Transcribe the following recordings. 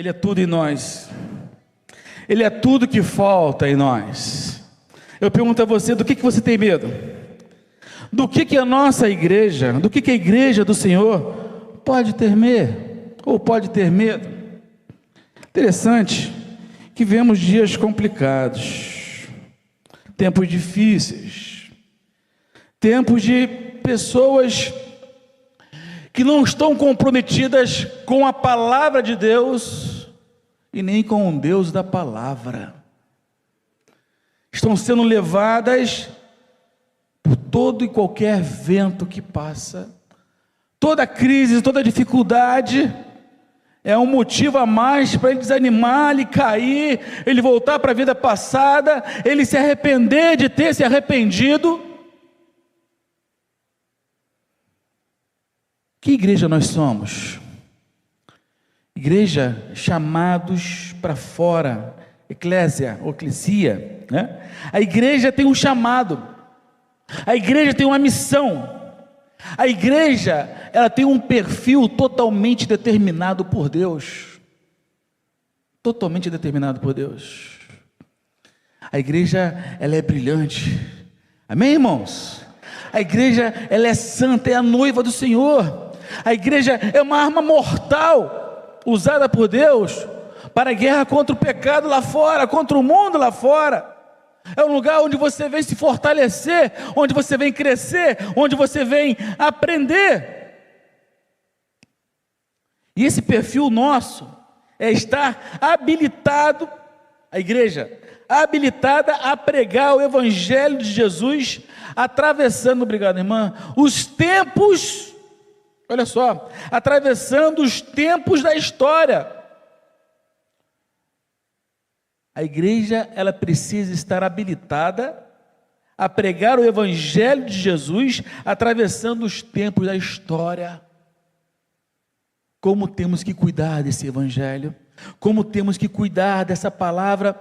Ele é tudo em nós. Ele é tudo que falta em nós. Eu pergunto a você, do que você tem medo? Do que a nossa igreja, do que a igreja do Senhor pode temer, ou pode ter medo? Interessante que vemos dias complicados, tempos difíceis, tempos de pessoas que não estão comprometidas com a palavra de Deus e nem com o Deus da palavra. Estão sendo levadas por todo e qualquer vento que passa. Toda crise, toda dificuldade é um motivo a mais para ele desanimar, ele cair, ele voltar para a vida passada, ele se arrepender de ter se arrependido. Que igreja nós somos? Igreja chamados para fora, eclésia, ou eclesia, né? A igreja tem um chamado, a igreja tem uma missão, a igreja, ela tem um perfil totalmente determinado por Deus, totalmente determinado por Deus. A igreja, ela é brilhante, amém, irmãos? A igreja, ela é santa, é a noiva do Senhor. A igreja é uma arma mortal, usada por Deus, para a guerra contra o pecado lá fora, contra o mundo lá fora. É um lugar onde você vem se fortalecer, onde você vem crescer, onde você vem aprender. E esse perfil nosso é estar habilitado, a igreja, habilitada a pregar o Evangelho de Jesus, atravessando, obrigado irmã, os tempos, olha só, atravessando os tempos da história. A igreja, ela precisa estar habilitada a pregar o Evangelho de Jesus, atravessando os tempos da história. Como temos que cuidar desse Evangelho? Como temos que cuidar dessa palavra?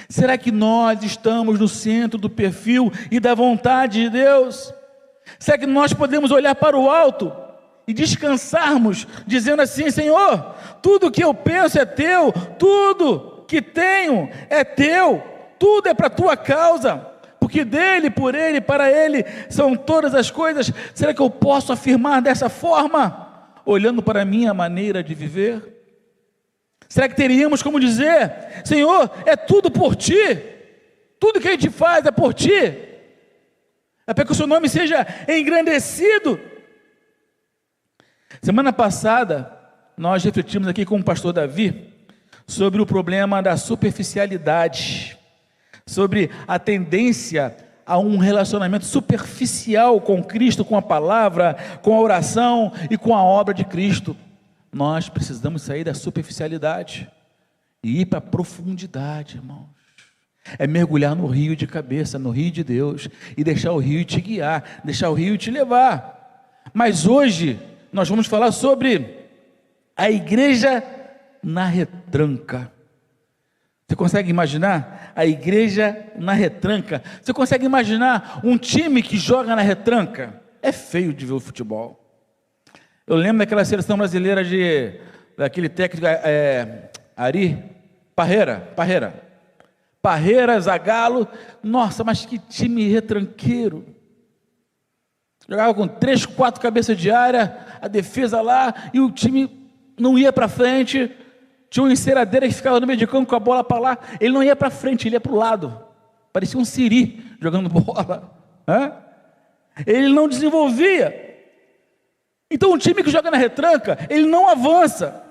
Será que nós estamos no centro do perfil e da vontade de Deus? Será que nós podemos olhar para o alto e descansarmos, dizendo assim: Senhor, tudo que eu penso é teu, tudo que tenho é teu, tudo é para a tua causa, porque dele, por ele, para ele são todas as coisas. Será que eu posso afirmar dessa forma, olhando para a minha maneira de viver? Será que teríamos como dizer: Senhor, é tudo por ti, tudo que a gente faz é por ti, é para que o seu nome seja engrandecido? Semana passada nós refletimos aqui com o pastor Davi sobre o problema da superficialidade, sobre a tendência a um relacionamento superficial com Cristo, com a palavra, com a oração e com a obra de Cristo. Nós precisamos sair da superficialidade e ir para a profundidade, irmãos. É mergulhar no rio de cabeça, no rio de Deus, e deixar o rio te guiar, deixar o rio te levar. Mas hoje nós vamos falar sobre a igreja na retranca. Você consegue imaginar a igreja na retranca? Você consegue imaginar um time que joga na retranca? É feio de ver o futebol. Eu lembro daquela seleção brasileira daquele técnico Ari Parreira, Zagallo. Nossa, mas que time retranqueiro. Jogava com 3, 4 cabeças de área, a defesa lá, e o time não ia para frente. Tinha uma enceradeira que ficava no meio de campo com a bola para lá. Ele não ia para frente, ele ia para o lado. Parecia um siri jogando bola. Ele não desenvolvia. Então um time que joga na retranca, ele não avança.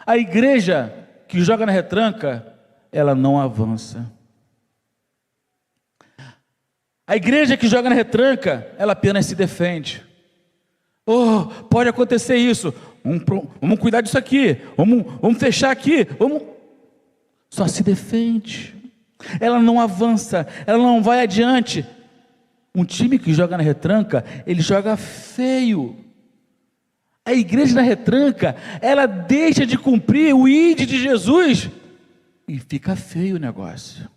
A igreja que joga na retranca, ela não avança. A igreja que joga na retranca, ela apenas se defende. Oh, pode acontecer isso. Vamos cuidar disso aqui. Vamos fechar aqui. Só se defende. Ela não avança. Ela não vai adiante. Um time que joga na retranca, ele joga feio. A igreja na retranca, ela deixa de cumprir o ID de Jesus e fica feio o negócio.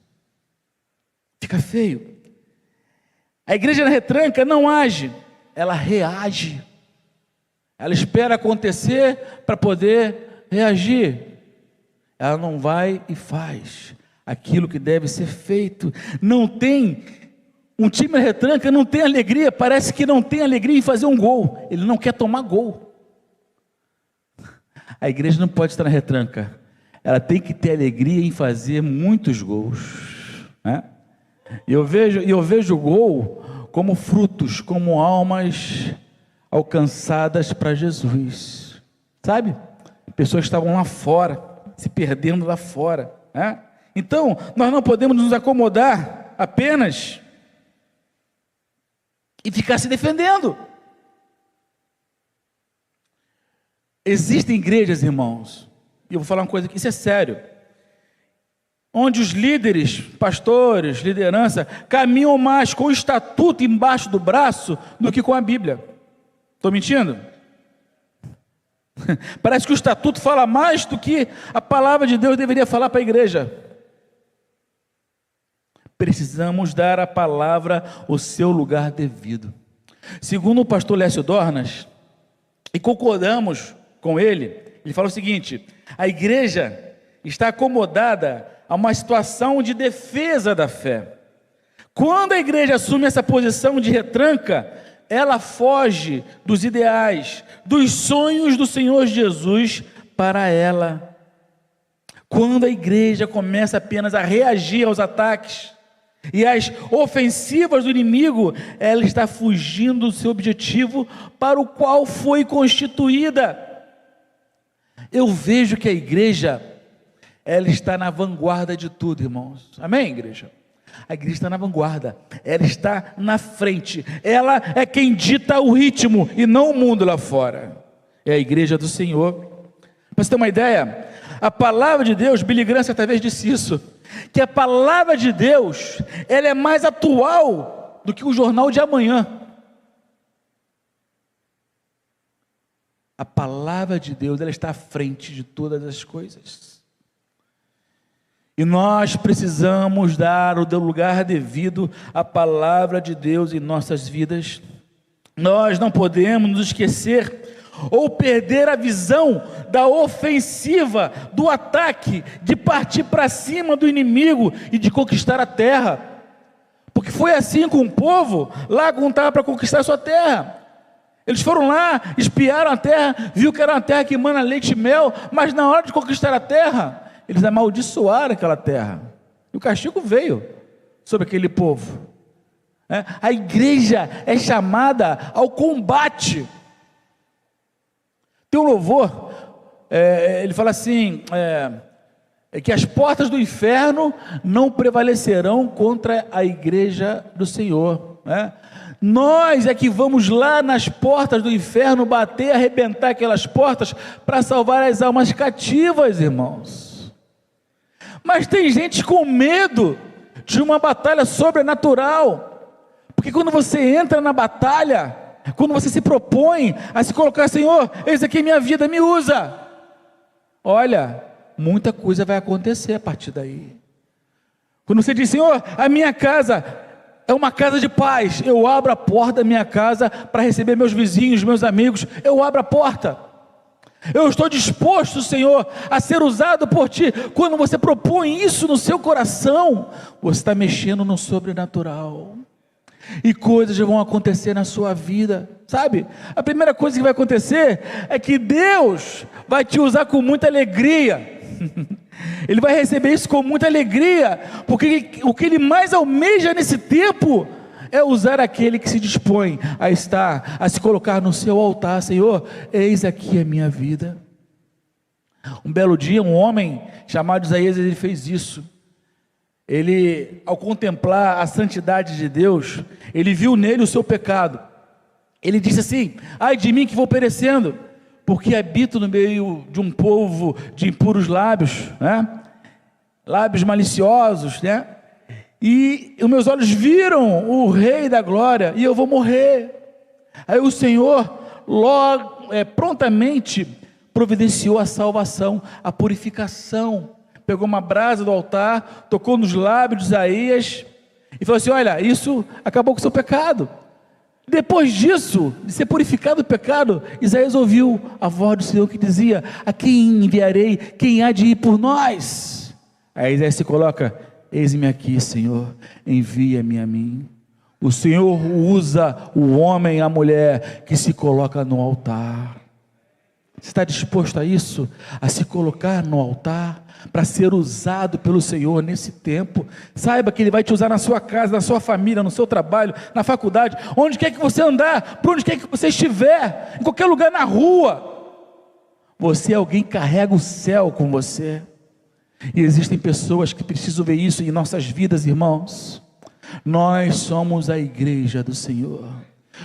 Fica feio. A igreja na retranca não age, ela reage. Ela espera acontecer para poder reagir. ela não vai e faz aquilo que deve ser feito. Não tem, um time da retranca não tem alegria, parece que não tem alegria em fazer um gol, ele não quer tomar gol. A igreja não pode estar na retranca, ela tem que ter alegria em fazer muitos gols, né? E eu vejo o gol como frutos, como almas alcançadas para Jesus, sabe? Pessoas que estavam lá fora, se perdendo lá fora, né? Então, nós não podemos nos acomodar apenas e ficar se defendendo. Existem igrejas, irmãos, e eu vou falar uma coisa aqui, isso é sério, onde os líderes, pastores, liderança, caminham mais com o estatuto embaixo do braço do que com a Bíblia. Estou mentindo? Parece que o estatuto fala mais do que a palavra de Deus deveria falar para a igreja. Precisamos dar à palavra o seu lugar devido. Segundo o pastor Lécio Dornas, e concordamos com ele fala o seguinte: a igreja está acomodada a uma situação de defesa da fé. Quando a igreja assume essa posição de retranca, ela foge dos ideais, dos sonhos do Senhor Jesus para ela. Quando a igreja começa apenas a reagir aos ataques e às ofensivas do inimigo, ela está fugindo do seu objetivo para o qual foi constituída. Eu vejo que a igreja, ela está na vanguarda de tudo, irmãos. Amém, igreja? A igreja está na vanguarda, ela está na frente, ela é quem dita o ritmo e não o mundo lá fora. É a igreja do Senhor. Para você ter uma ideia, a palavra de Deus, Billy Graham certa vez disse isso, que a palavra de Deus, ela é mais atual do que o jornal de amanhã. A palavra de Deus, ela está à frente de todas as coisas. E nós precisamos dar o lugar devido à palavra de Deus em nossas vidas. Nós não podemos nos esquecer ou perder a visão da ofensiva, do ataque, de partir para cima do inimigo e de conquistar a terra. Porque foi assim com o povo, lá quando estava para conquistar a sua terra. Eles foram lá, espiaram a terra, viu que era uma terra que emana leite e mel, mas na hora de conquistar a terra, eles amaldiçoaram aquela terra, e o castigo veio sobre aquele povo. A igreja é chamada ao combate. Tem um louvor, ele fala assim, que as portas do inferno não prevalecerão contra a igreja do Senhor, né? Nós é que vamos lá nas portas do inferno bater, arrebentar aquelas portas para salvar as almas cativas, irmãos. Mas tem gente com medo de uma batalha sobrenatural, porque quando você entra na batalha, quando você se propõe a se colocar, Senhor, eis aqui minha vida, me usa, olha, muita coisa vai acontecer a partir daí. Quando você diz, Senhor, a minha casa é uma casa de paz, eu abro a porta da minha casa para receber meus vizinhos, meus amigos, eu abro a porta. Eu estou disposto, Senhor, a ser usado por Ti. Quando você propõe isso no seu coração, você está mexendo no sobrenatural, e coisas vão acontecer na sua vida, sabe? A primeira coisa que vai acontecer é que Deus vai te usar com muita alegria. Ele vai receber isso com muita alegria, porque o que Ele mais almeja nesse tempo é usar aquele que se dispõe a estar, a se colocar no seu altar. Senhor, eis aqui a minha vida. Um belo dia, um homem chamado Isaías, ele fez isso. Ele, ao contemplar a santidade de Deus, ele viu nele o seu pecado. Ele disse assim, ai de mim que vou perecendo, porque habito no meio de um povo de impuros lábios, né? Lábios maliciosos, né? E os meus olhos viram o Rei da Glória, e eu vou morrer. Aí o Senhor logo, prontamente providenciou a salvação, a purificação. Pegou uma brasa do altar, tocou nos lábios de Isaías e falou assim, olha, isso acabou com o seu pecado. Depois disso, de ser purificado do pecado, Isaías ouviu a voz do Senhor que dizia: a quem enviarei? Quem há de ir por nós? Aí Isaías se coloca: eis-me aqui, Senhor, envia-me a mim. O Senhor usa o homem e a mulher que se coloca no altar. Você está disposto a isso? A se colocar no altar para ser usado pelo Senhor nesse tempo? Saiba que Ele vai te usar na sua casa, na sua família, no seu trabalho, na faculdade, onde quer que você andar, por onde quer que você estiver, em qualquer lugar na rua. Você é alguém que carrega o céu com você. E existem pessoas que precisam ver isso em nossas vidas, irmãos. Nós somos a igreja do Senhor.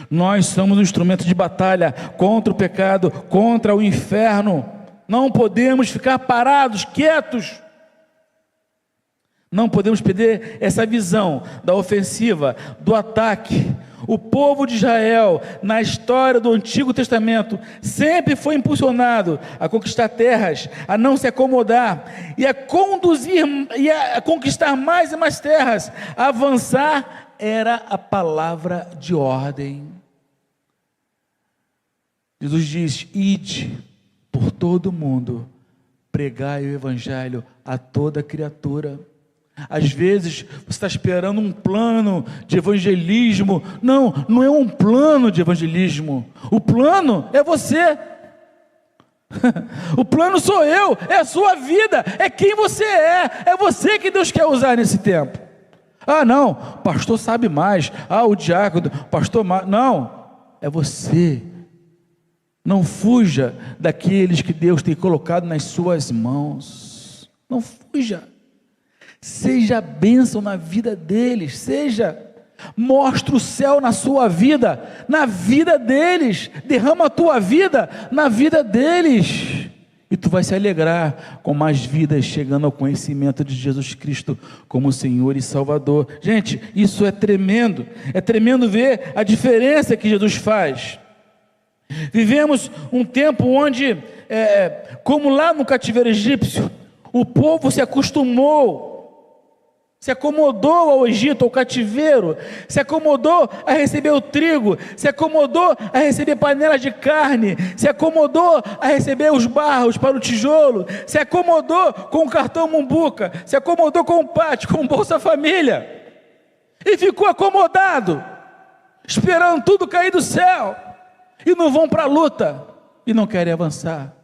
Nós somos um instrumento de batalha contra o pecado, contra o inferno. Não podemos ficar parados, quietos. Não podemos perder essa visão da ofensiva, do ataque. O povo de Israel, na história do Antigo Testamento, sempre foi impulsionado a conquistar terras, a não se acomodar, e a conduzir, e a conquistar mais e mais terras. Avançar era a palavra de ordem. Jesus diz: ide por todo o mundo, pregai o evangelho a toda criatura. Às vezes você está esperando um plano de evangelismo. Não, não é um plano de evangelismo. O plano é você. O plano sou eu, é a sua vida, é quem você é você que Deus quer usar nesse tempo. Ah não, o pastor sabe mais, o diácono, pastor mais. Não, é você. Não fuja daqueles que Deus tem colocado nas suas mãos. Não fuja. Seja bênção na vida deles, mostra o céu na sua vida, na vida deles, derrama a tua vida na vida deles, e tu vai se alegrar com mais vidas chegando ao conhecimento de Jesus Cristo como Senhor e Salvador. Gente, isso é tremendo ver a diferença que Jesus faz. Vivemos um tempo onde, como lá no cativeiro egípcio, o povo se acomodou ao Egito, ao cativeiro, se acomodou a receber o trigo, se acomodou a receber panelas de carne, se acomodou a receber os barros para o tijolo, se acomodou com o cartão Mumbuca, se acomodou com o pátio, com o Bolsa Família, e ficou acomodado, esperando tudo cair do céu, e não vão para a luta, e não querem avançar.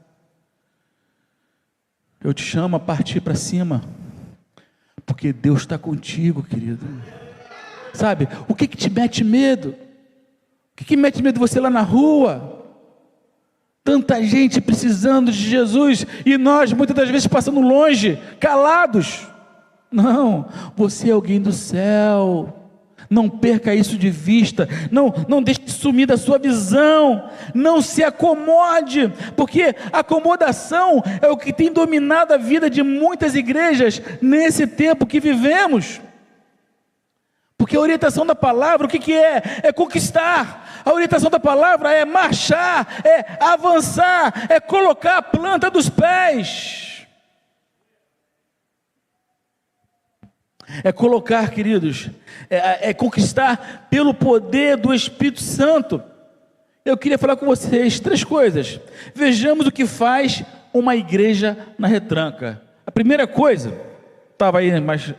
Eu te chamo a partir para cima, porque Deus está contigo, querido. Sabe, o que te mete medo? O que mete medo de você lá na rua? Tanta gente precisando de Jesus, e nós muitas das vezes passando longe, calados. Não, você é alguém do céu. Não perca isso de vista, não deixe de sumir da sua visão, não se acomode, porque acomodação é o que tem dominado a vida de muitas igrejas nesse tempo que vivemos. Porque a orientação da palavra, o que é? É conquistar. A orientação da palavra é marchar, é avançar, é colocar a planta dos pés. É colocar, queridos, é conquistar pelo poder do Espírito Santo. Eu queria falar com vocês 3 coisas. Vejamos o que faz uma igreja na retranca. A primeira coisa, estava aí, mas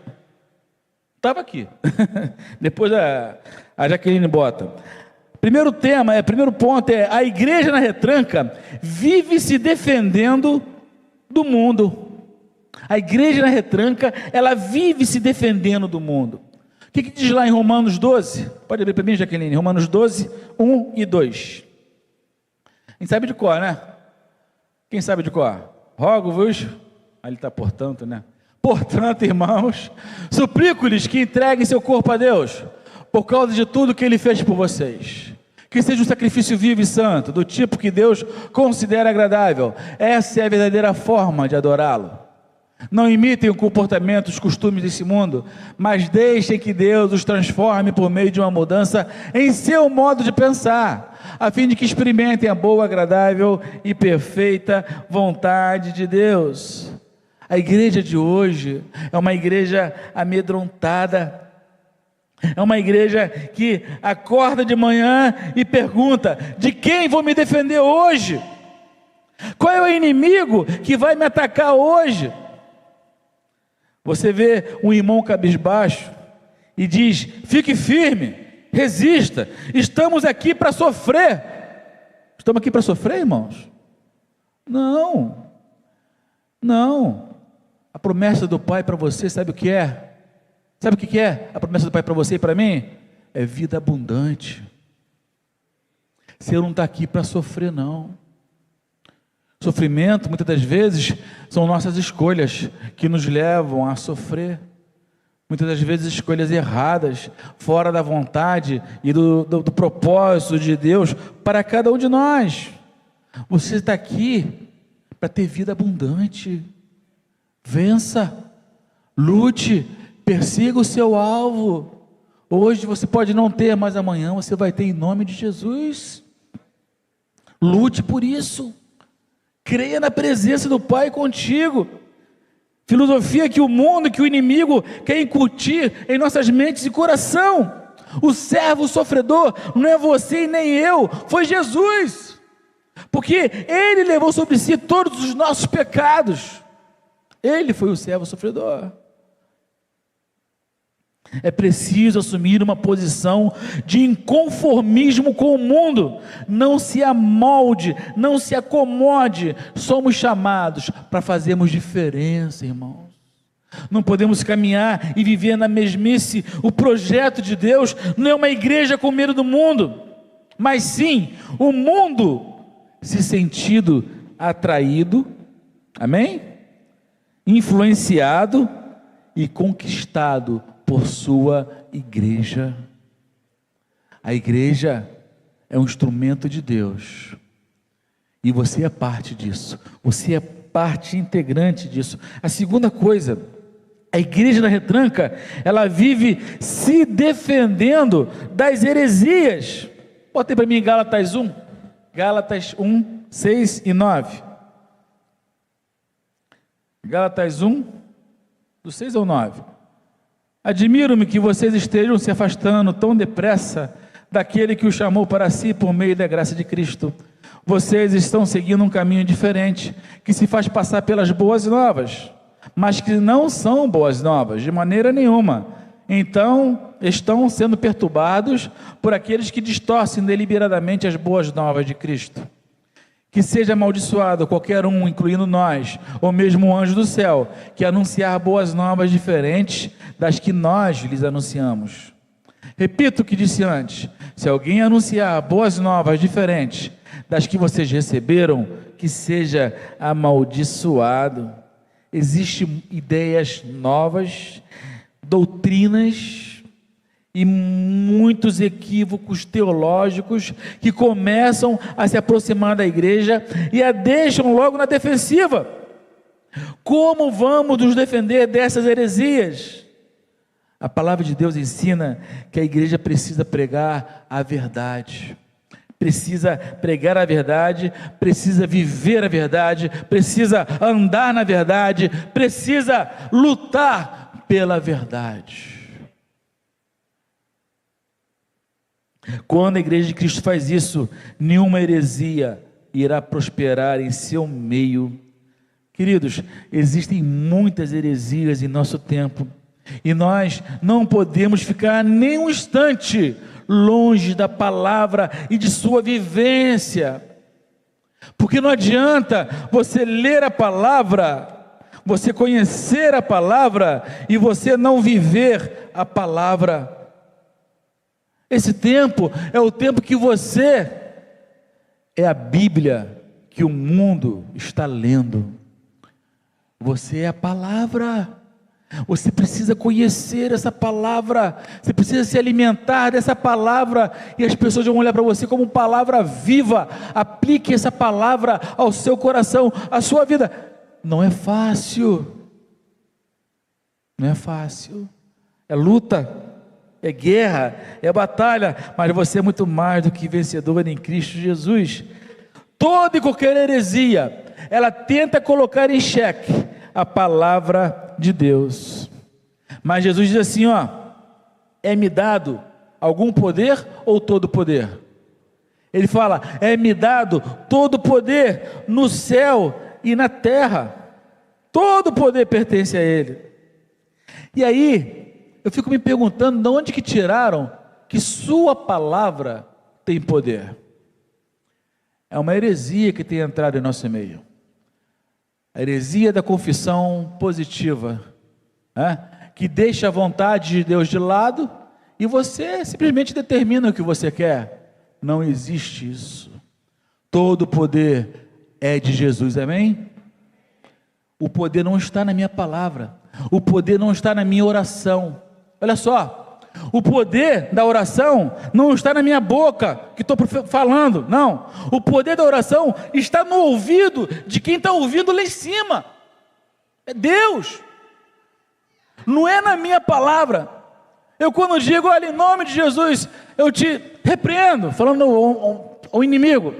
estava aqui. Depois a Jaqueline bota. Primeiro ponto é: a igreja na retranca vive se defendendo do mundo. A igreja na retranca, ela vive se defendendo do mundo. O que diz lá em Romanos 12? Pode abrir para mim, Jaqueline. Romanos 12, 1 e 2. A gente sabe de cor, né? Quem sabe de cor? Rogo-vos, ele está portanto, né? Portanto, irmãos, suplico-lhes que entreguem seu corpo a Deus, por causa de tudo que Ele fez por vocês. Que seja um sacrifício vivo e santo, do tipo que Deus considera agradável. Essa é a verdadeira forma de adorá-lo. Não imitem o comportamento, os costumes desse mundo, mas deixem que Deus os transforme por meio de uma mudança em seu modo de pensar, a fim de que experimentem a boa, agradável e perfeita vontade de Deus. A igreja de hoje é uma igreja amedrontada, É uma igreja que acorda de manhã e pergunta: de quem vou me defender hoje? Qual é o inimigo que vai me atacar hoje? Você vê um irmão cabisbaixo e diz: fique firme, resista, estamos aqui para sofrer. Estamos aqui para sofrer, irmãos? Não, não. A promessa do Pai para você, sabe o que é? Sabe o que é a promessa do Pai para você e para mim? É vida abundante. Você não está aqui para sofrer, não. Sofrimento, muitas das vezes, são nossas escolhas que nos levam a sofrer. Muitas das vezes escolhas erradas, fora da vontade e do propósito de Deus para cada um de nós. Você está aqui para ter vida abundante. Vença, lute, persiga o seu alvo. Hoje você pode não ter, mas amanhã você vai ter em nome de Jesus. Lute por isso. Creia na presença do Pai contigo. Filosofia que o mundo, que o inimigo quer incutir em nossas mentes e coração. O servo sofredor não é você e nem eu, foi Jesus. Porque Ele levou sobre si todos os nossos pecados. Ele foi o servo sofredor. É preciso assumir uma posição de inconformismo com o mundo. Não se amolde, não se acomode. Somos chamados para fazermos diferença, irmãos. Não podemos caminhar e viver na mesmice. O projeto de Deus não é uma igreja com medo do mundo, mas sim o mundo se sentindo atraído, amém? Influenciado e conquistado por sua igreja. A igreja é um instrumento de Deus, e você é parte disso, você é parte integrante disso. A segunda coisa, a igreja da retranca, ela vive se defendendo das heresias. Bota aí para mim Gálatas 1, Gálatas 1, 6 e 9. Gálatas 1, do 6 ao 9. Admiro-me que vocês estejam se afastando tão depressa daquele que o chamou para si por meio da graça de Cristo. Vocês estão seguindo um caminho diferente, que se faz passar pelas boas novas, mas que não são boas novas, de maneira nenhuma. Então, estão sendo perturbados por aqueles que distorcem deliberadamente as boas novas de Cristo. Que seja amaldiçoado qualquer um, incluindo nós, ou mesmo o anjo do céu, que anunciar boas novas diferentes das que nós lhes anunciamos. Repito o que disse antes: se alguém anunciar boas novas diferentes das que vocês receberam, que seja amaldiçoado. Existem ideias novas, doutrinas e muitos equívocos teológicos que começam a se aproximar da igreja e a deixam logo na defensiva. Como vamos nos defender dessas heresias? A palavra de Deus ensina que a igreja precisa pregar a verdade, precisa pregar a verdade, precisa viver a verdade, precisa andar na verdade, precisa lutar pela verdade. Quando a igreja de Cristo faz isso, nenhuma heresia irá prosperar em seu meio. Queridos, existem muitas heresias em nosso tempo, e nós não podemos ficar nem um instante longe da palavra e de sua vivência, porque não adianta você ler a palavra, você conhecer a palavra e você não viver a palavra. Esse tempo é o tempo que você é a Bíblia que o mundo está lendo. Você é a palavra. Você precisa conhecer essa palavra, você precisa se alimentar dessa palavra, e as pessoas vão olhar para você como palavra viva. Aplique essa palavra ao seu coração, à sua vida. Não é fácil, não é fácil, é luta, é guerra, é batalha, mas você é muito mais do que vencedor em Cristo Jesus. Toda e qualquer heresia, ela tenta colocar em xeque a palavra de Deus, mas Jesus diz assim, é-me dado algum poder ou todo poder? Ele fala, é-me dado todo poder no céu e na terra. Todo poder pertence a Ele. E aí, eu fico me perguntando, de onde que tiraram que sua palavra tem poder? É uma heresia que tem entrado em nosso meio. A heresia da confissão positiva, que deixa a vontade de Deus de lado e você simplesmente determina o que você quer. Não existe isso. Todo o poder é de Jesus, amém? O poder não está na minha palavra, o poder não está na minha oração. Olha só, o poder da oração não está na minha boca, que estou falando, não. O poder da oração está no ouvido de quem está ouvindo lá em cima. É Deus. Não é na minha palavra. Eu quando digo, olha, em nome de Jesus, eu te repreendo, falando ao inimigo,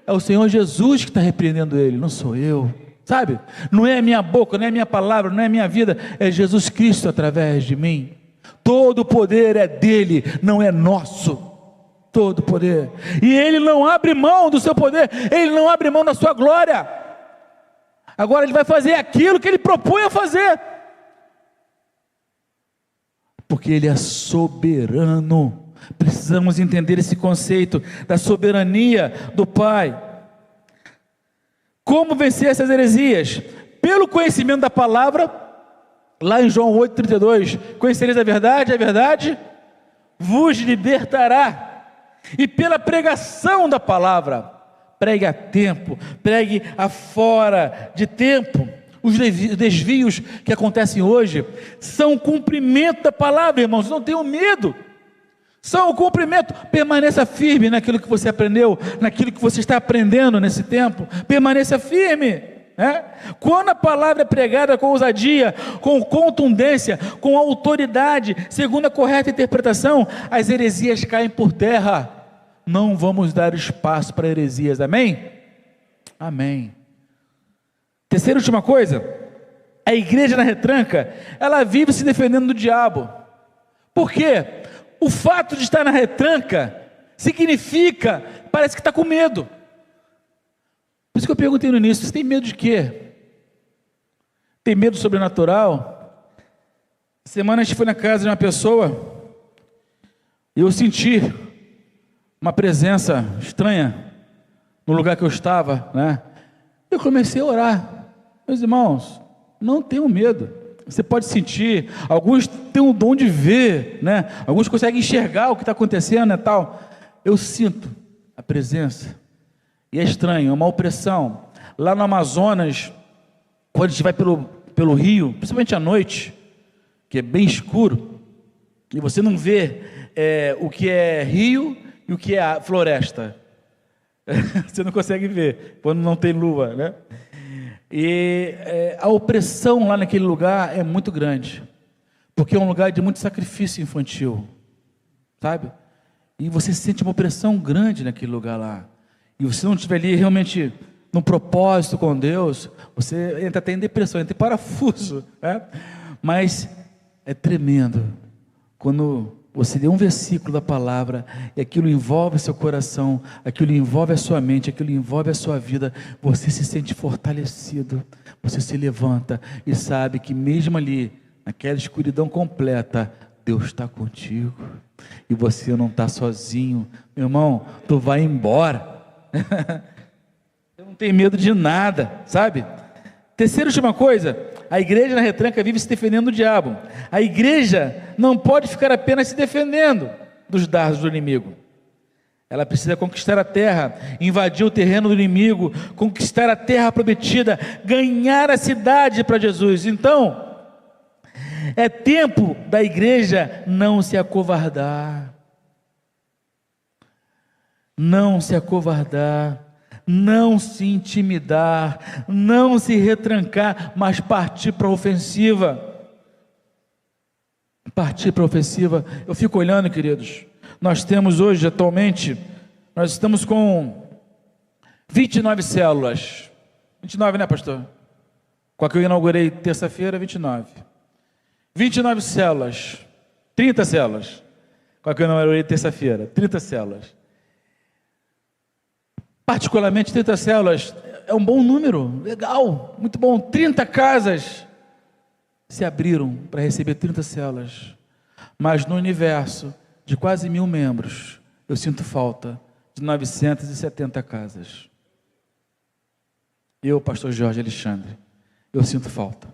é o Senhor Jesus que está repreendendo ele, não sou eu, sabe? Não é a minha boca, não é a minha palavra, não é a minha vida, é Jesus Cristo através de mim. Todo o poder é dele, não é nosso. Todo o poder. E ele não abre mão do seu poder, ele não abre mão da sua glória. Agora ele vai fazer aquilo que ele propõe a fazer. Porque ele é soberano. Precisamos entender esse conceito da soberania do Pai. Como vencer essas heresias? Pelo conhecimento da palavra, lá em João 8,32, conhecereis a verdade vos libertará. E pela pregação da palavra, pregue a tempo, pregue a fora de tempo. Os desvios que acontecem hoje são o cumprimento da palavra, irmãos, não tenham medo. São o cumprimento. Permaneça firme naquilo que você aprendeu, naquilo que você está aprendendo nesse tempo. Permaneça firme. Quando a palavra é pregada com ousadia, com contundência, com autoridade, segundo a correta interpretação, as heresias caem por terra. Não vamos dar espaço para heresias, amém? Amém. Terceira e última coisa, a igreja na retranca, ela vive se defendendo do diabo. Por quê? O fato de estar na retranca significa, parece que está com medo. Por isso que eu perguntei no início, você tem medo de quê? Tem medo sobrenatural? Semana a gente foi na casa de uma pessoa e eu senti uma presença estranha no lugar que eu estava, Eu comecei a orar. Meus irmãos, não tenham medo. Você pode sentir, alguns têm o dom de ver, Alguns conseguem enxergar o que está acontecendo, tal. Eu sinto a presença. E é estranho, é uma opressão. Lá no Amazonas, quando a gente vai pelo rio, principalmente à noite, que é bem escuro, e você não vê o que é rio e o que é a floresta. Você não consegue ver, quando não tem lua, E a opressão lá naquele lugar é muito grande, porque é um lugar de muito sacrifício infantil, sabe? E você sente uma opressão grande naquele lugar lá. E você não estiver ali realmente num propósito com Deus, você entra até em depressão, entra em parafuso, Mas é tremendo quando você lê um versículo da palavra e aquilo envolve seu coração, aquilo envolve a sua mente, aquilo envolve a sua vida, você se sente fortalecido, você se levanta e sabe que mesmo ali, naquela escuridão completa, Deus está contigo e você não está sozinho. Meu irmão, tu vai embora. Eu não tenho medo de nada, sabe? Terceira e última coisa, a igreja na retranca vive se defendendo do diabo. A igreja não pode ficar apenas se defendendo dos dardos do inimigo. Ela precisa conquistar a terra, invadir o terreno do inimigo, conquistar a terra prometida, ganhar a cidade para Jesus. Então, é tempo da igreja não se acovardar. Não se acovardar, não se intimidar, não se retrancar, mas partir para a ofensiva. Partir para a ofensiva. Eu fico olhando, queridos, nós temos hoje, atualmente, nós estamos com 29 células. 29, né, pastor? Com a que eu inaugurei terça-feira, 29. 29 células, 30 células. Qual que é o número de terça-feira? 30 células. Particularmente 30 células é um bom número, legal, muito bom. 30 casas se abriram para receber 30 células. Mas no universo de quase 1.000 membros, eu sinto falta de 970 casas. Eu, pastor Jorge Alexandre, eu sinto falta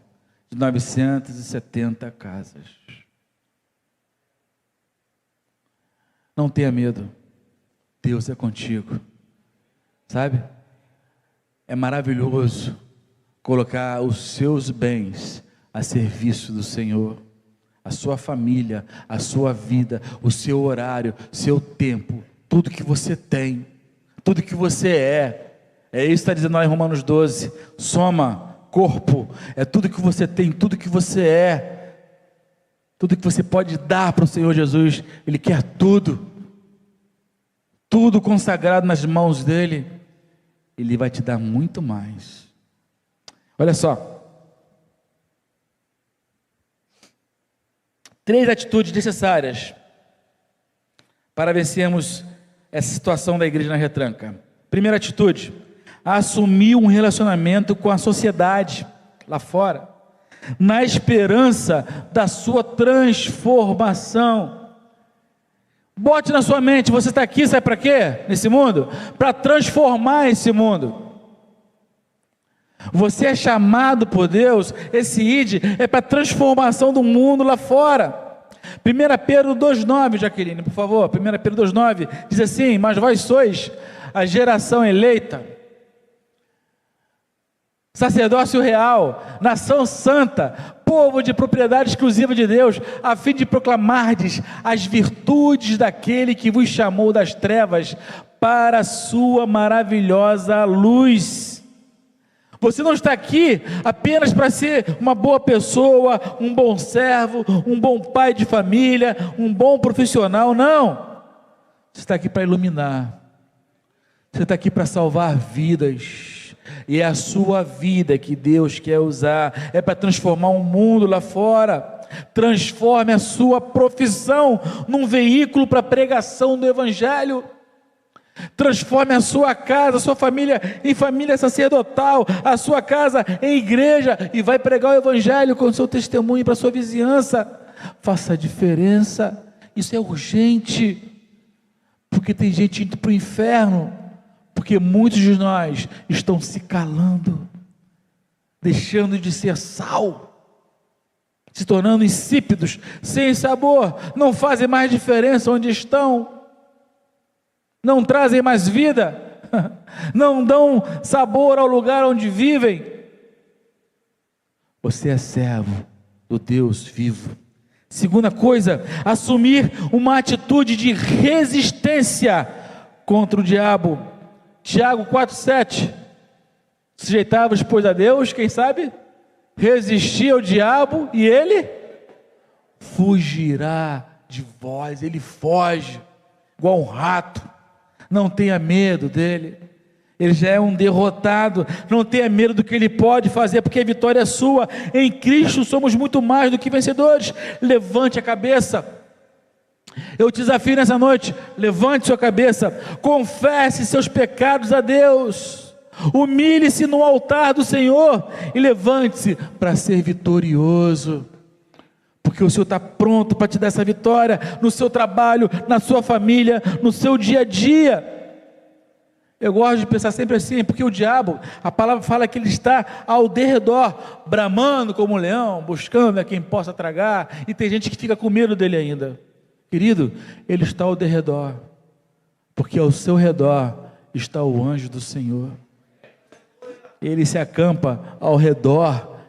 de 970 casas. Não tenha medo, Deus é contigo, sabe? É maravilhoso colocar os seus bens a serviço do Senhor, a sua família, a sua vida, o seu horário, seu tempo, tudo que você tem, tudo que você é isso que está dizendo lá em Romanos 12, soma, corpo, é tudo que você tem, tudo que você tudo que você pode dar para o Senhor Jesus, Ele quer tudo consagrado nas mãos dEle, Ele vai te dar muito mais. Olha só, 3 atitudes necessárias para vencermos essa situação da igreja na retranca. Primeira atitude, assumir um relacionamento com a sociedade lá fora, na esperança da sua transformação. Bote na sua mente, você está aqui, sabe para quê? Nesse mundo? Para transformar esse mundo. Você é chamado por Deus, esse ID é para a transformação do mundo lá fora. 1 Pedro 2,9, Jaqueline, por favor, 1 Pedro 2,9, diz assim: mas vós sois a geração eleita, sacerdócio real, nação santa, povo de propriedade exclusiva de Deus, a fim de proclamardes as virtudes daquele que vos chamou das trevas para a sua maravilhosa luz. Você não está aqui apenas para ser uma boa pessoa, um bom servo, um bom pai de família, um bom profissional, não. Você está aqui para iluminar, você está aqui para salvar vidas, e é a sua vida que Deus quer usar, é para transformar o mundo lá fora. Transforme a sua profissão num veículo para a pregação do Evangelho. Transforme a sua casa, a sua família em família sacerdotal, a sua casa em igreja, e vai pregar o Evangelho com o seu testemunho para a sua vizinhança. Faça a diferença. Isso é urgente, porque tem gente indo para o inferno, porque muitos de nós estão se calando, deixando de ser sal, se tornando insípidos, sem sabor, não fazem mais diferença onde estão, não trazem mais vida, não dão sabor ao lugar onde vivem. Você é servo do Deus vivo. Segunda coisa, assumir uma atitude de resistência contra o diabo. Tiago 4,7, sujeitavos, pois, a Deus, quem sabe? Resistir ao diabo e ele fugirá de vós. Ele foge, igual um rato. Não tenha medo dele, ele já é um derrotado. Não tenha medo do que ele pode fazer, porque a vitória é sua. Em Cristo somos muito mais do que vencedores. Levante a cabeça. Eu te desafio nessa noite, levante sua cabeça, confesse seus pecados a Deus, humilhe-se no altar do Senhor e levante-se para ser vitorioso, porque o Senhor está pronto para te dar essa vitória, no seu trabalho, na sua família, no seu dia a dia. Eu gosto de pensar sempre assim, porque o diabo, a palavra fala que ele está ao derredor, bramando como um leão, buscando a quem possa tragar, e tem gente que fica com medo dele ainda. Querido, ele está ao derredor, porque ao seu redor está o anjo do Senhor. Ele se acampa ao redor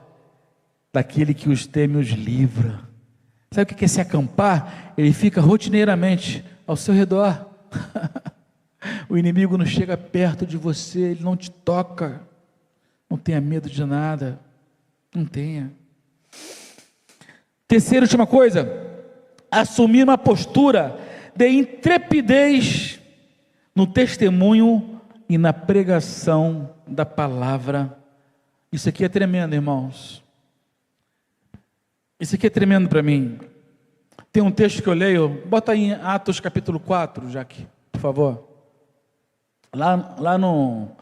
daquele que os teme e os livra. Sabe o que é se acampar? Ele fica rotineiramente ao seu redor. O inimigo não chega perto de você, ele não te toca. Não tenha medo de nada, não tenha. Terceira e última coisa, assumir uma postura de intrepidez no testemunho e na pregação da palavra. Isso aqui é tremendo, irmãos. Isso aqui é tremendo para mim. Tem um texto que eu leio, bota aí em Atos capítulo 4, Jaque, por favor. Lá no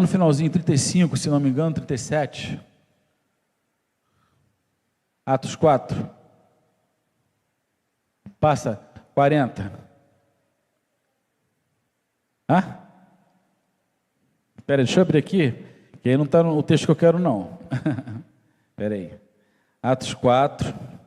finalzinho, 35, se não me engano, 37. Atos 4. Passa 40. Espera aí, deixa eu abrir aqui, que aí não está o texto que eu quero não. Espera aí. Atos 4.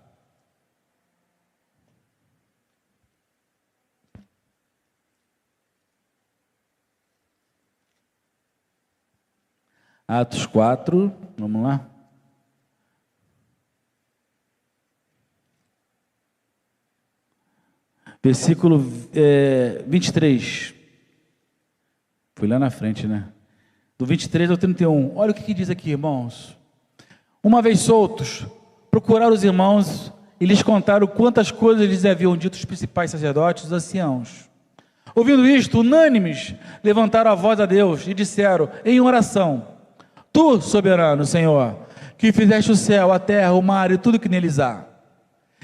Atos 4, vamos lá. Versículo 23. Fui lá na frente, né? Do 23 ao 31. Olha o que diz aqui, irmãos. Uma vez soltos, procuraram os irmãos e lhes contaram quantas coisas lhes haviam dito os principais sacerdotes e os anciãos. Ouvindo isto, unânimes, levantaram a voz a Deus e disseram em oração: Tu, soberano Senhor, que fizeste o céu, a terra, o mar e tudo que neles há,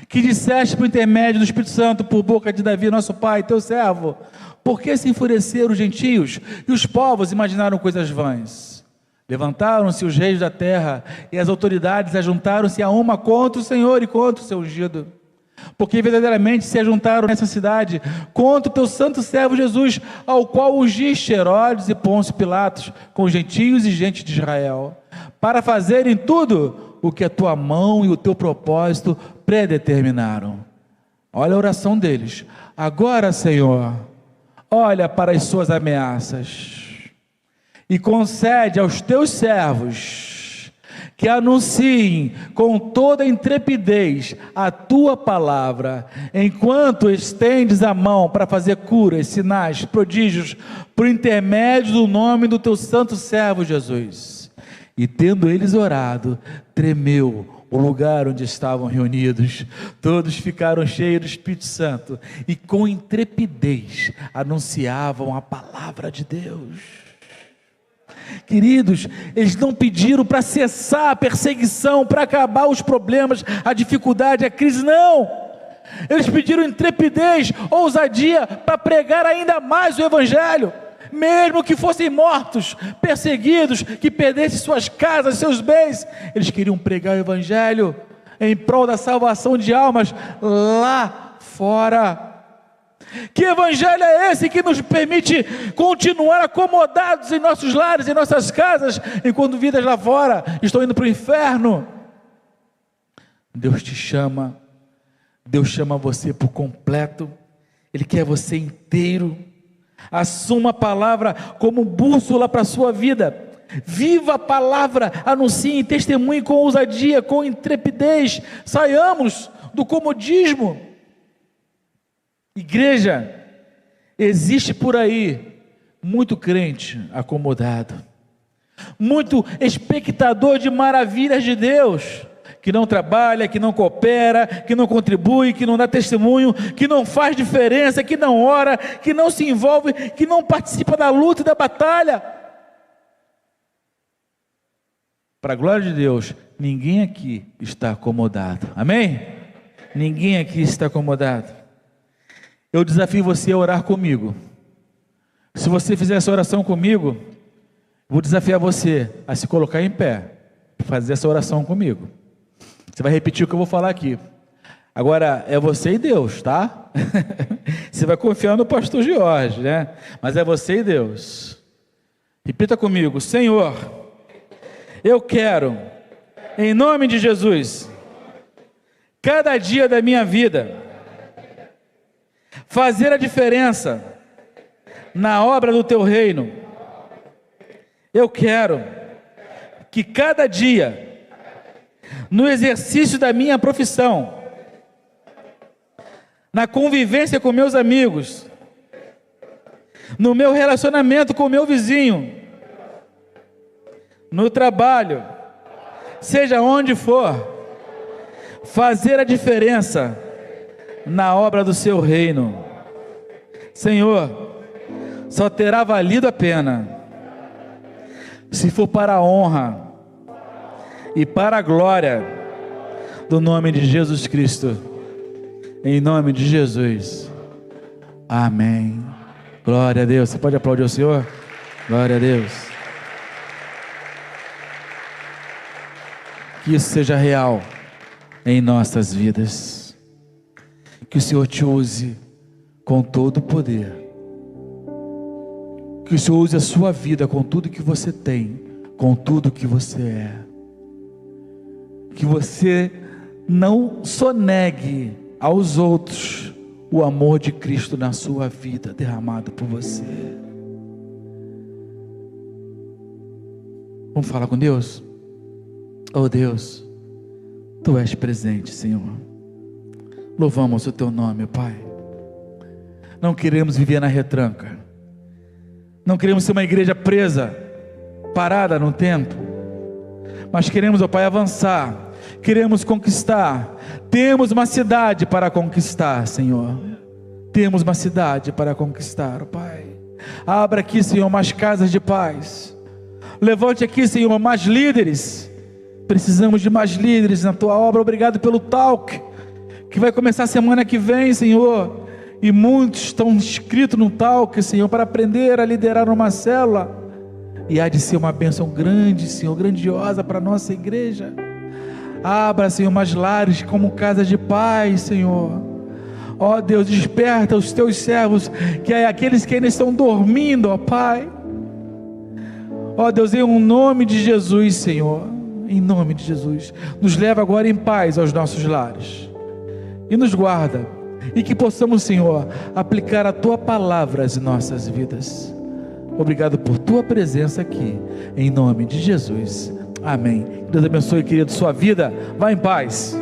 que disseste por intermédio do Espírito Santo, por boca de Davi, nosso pai, teu servo, por que se enfureceram os gentios e os povos imaginaram coisas vãs? Levantaram-se os reis da terra e as autoridades ajuntaram-se a uma contra o Senhor e contra o seu ungido, porque verdadeiramente se ajuntaram nessa cidade contra o teu santo servo Jesus, ao qual ungiste Herodes e Pôncio Pilatos com gentios e gente de Israel, para fazerem tudo o que a tua mão e o teu propósito predeterminaram. Olha a oração deles. Agora, Senhor, olha para as suas ameaças e concede aos teus servos que anunciem com toda intrepidez a tua palavra, enquanto estendes a mão para fazer curas, sinais, prodígios, por intermédio do nome do teu santo servo Jesus. E tendo eles orado, tremeu o lugar onde estavam reunidos. Todos ficaram cheios do Espírito Santo e com intrepidez anunciavam a palavra de Deus. Queridos, eles não pediram para cessar a perseguição, para acabar os problemas, a dificuldade, a crise, não. Eles pediram intrepidez, ousadia, para pregar ainda mais o Evangelho, mesmo que fossem mortos, perseguidos, que perdessem suas casas, seus bens. Eles queriam pregar o Evangelho em prol da salvação de almas lá fora. Que evangelho é esse que nos permite continuar acomodados em nossos lares, em nossas casas, enquanto vidas lá fora estão indo para o inferno? Deus te chama, Deus chama você por completo, Ele quer você inteiro. Assuma a palavra como bússola para a sua vida. Viva a palavra, anuncie, testemunhe com ousadia, com intrepidez. Saiamos do comodismo. Igreja, existe por aí muito crente acomodado, muito espectador de maravilhas de Deus, que não trabalha, que não coopera, que não contribui, que não dá testemunho, que não faz diferença, que não ora, que não se envolve, que não participa da luta e da batalha. Para a glória de Deus, ninguém aqui está acomodado, amém? Ninguém aqui está acomodado. Eu desafio você a orar comigo. Se você fizer essa oração comigo, vou desafiar você a se colocar em pé, fazer essa oração comigo. Você vai repetir o que eu vou falar aqui. Agora, é você e Deus, tá? Você vai confiar no pastor Jorge, né? Mas é você e Deus. Repita comigo: Senhor, eu quero, em nome de Jesus, cada dia da minha vida, fazer a diferença na obra do teu reino. Eu quero que cada dia, no exercício da minha profissão, na convivência com meus amigos, no meu relacionamento com o meu vizinho, no trabalho, seja onde for, fazer a diferença na obra do seu reino. Senhor, só terá valido a pena se for para a honra e para a glória do nome de Jesus Cristo. Em nome de Jesus. Amém. Glória a Deus. Você pode aplaudir o Senhor? Glória a Deus. Que isso seja real em nossas vidas. Que o Senhor te use com todo o poder. Que o Senhor use a sua vida com tudo que você tem, com tudo que você é. Que você não sonegue aos outros o amor de Cristo na sua vida, derramado por você. Vamos falar com Deus? Oh Deus, Tu és presente, Senhor. Louvamos o Teu nome, Pai. Não queremos viver na retranca. Não queremos ser uma igreja presa, parada no tempo. Mas queremos, ó Pai, avançar. Queremos conquistar. Temos uma cidade para conquistar, Senhor. Temos uma cidade para conquistar, ó Pai. Abra aqui, Senhor, mais casas de paz. Levante aqui, Senhor, mais líderes. Precisamos de mais líderes na Tua obra. Obrigado pelo Talk, que vai começar semana que vem, Senhor. E muitos estão inscritos no Talk, Senhor, para aprender a liderar uma célula. E há de ser uma bênção grande, Senhor, grandiosa para a nossa igreja. Abra, Senhor, mais lares como casa de paz, Senhor. Ó Deus, desperta os Teus servos, que é aqueles que ainda estão dormindo, ó Pai. Ó Deus, em nome de Jesus, Senhor, em nome de Jesus, nos leva agora em paz aos nossos lares. E nos guarda. E que possamos, Senhor, aplicar a Tua palavra às nossas vidas. Obrigado por Tua presença aqui, em nome de Jesus. Amém. Deus abençoe, querido, sua vida. Vá em paz.